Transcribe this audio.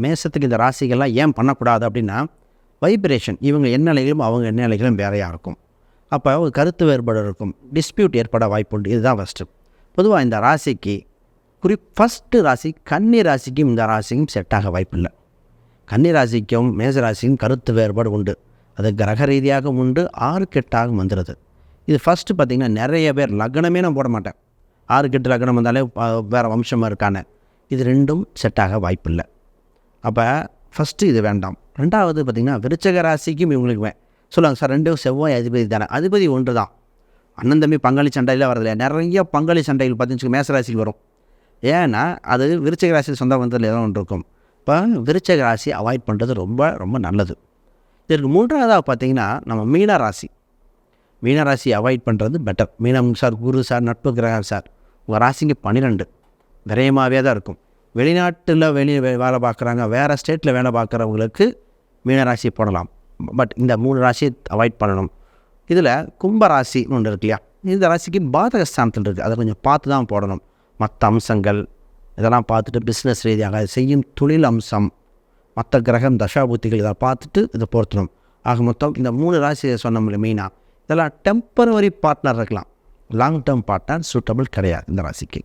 மேசத்துக்கு இந்த ராசிகள்லாம் ஏன் பண்ணக்கூடாது அப்படின்னா, வைப்ரேஷன் இவங்க எண்ணலைகளும் அவங்க எண்ணலைகளும் வேறையாக இருக்கும். அப்போ ஒரு கருத்து வேறுபாடு இருக்கும், டிஸ்பியூட் ஏற்பட வாய்ப்புண்டு. இதுதான் ஃபஸ்ட்டு. பொதுவாக இந்த ராசிக்கு ஃபஸ்ட்டு ராசி கன்னி ராசிக்கும் இந்த ராசிக்கும் செட்டாக வாய்ப்பில்லை. கன்னி ராசிக்கும் மேச ராசிக்கும் கருத்து வேறுபாடு உண்டு. அது கிரக ரீதியாகவும் உண்டு, 6 8 வந்துடுது. இது ஃபஸ்ட்டு பார்த்திங்கன்னா நிறைய பேர் லக்னமே நான் போட மாட்டேன். 6 8 லக்னம் வந்தாலே வேறு வம்சமாக இருக்கானே, இது ரெண்டும் செட்டாக வாய்ப்பில்லை. அப்போ ஃபஸ்ட்டு இது வேண்டாம். 2வது பார்த்திங்கன்னா விருச்சக ராசிக்கும் இவங்களுக்குமே சொல்லுவாங்க சார், 2 செவ்வாய் அதிபதி தானே. அதிபதி ஒன்று தான். அண்ணன் தம்பி பங்காளி சண்டையில் வரதில்லை. நிறைய பங்காளி சண்டைகள் பார்த்திங்கன்னா மேச ராசிக்கு வரும். ஏன்னா அது விருச்சக ராசி சொந்த பந்தத்தில் ஏதோ ஒன்று இருக்கும். இப்போ விருச்சக ராசி அவாய்ட் பண்ணுறது ரொம்ப ரொம்ப நல்லது. இதற்கு 3வதாக பார்த்திங்கன்னா நம்ம மீன ராசி அவாய்ட் பண்ணுறது பெட்டர். மீனம் சார், குரு சார், நட்பு கிரகம் சார், உங்கள் ராசிக்கு 12 விரயமாகவே தான் இருக்கும். வெளிநாட்டில் வேலை பார்க்குறாங்க, வேறு ஸ்டேட்டில் வேலை பார்க்குறவங்களுக்கு மீனராசி போடலாம். பட் இந்த 3 ராசியை அவாய்ட் பண்ணணும். இதில் கும்பராசின்னு ஒன்று இருக்கு இல்லையா, இந்த ராசிக்கு பாதக ஸ்தானத்தில் இருக்குது. அதை கொஞ்சம் பார்த்து தான் போடணும். மற்ற அம்சங்கள் இதெல்லாம் பார்த்துட்டு பிஸ்னஸ் ரீதியாக செய்யும் தொழில் அம்சம், மற்ற கிரகம் தசாபுத்திகள் இதை பார்த்துட்டு இதை பொருத்தணும். ஆக மொத்தம் இந்த 3 ராசியை சொன்னோம்ல மெயினாக, இதெல்லாம் டெம்பரவரி பார்ட்னர் இருக்கலாம். லாங் டேர்ம் பார்ட்னர் சூட்டபிள் கிடையாது இந்த ராசிக்கு.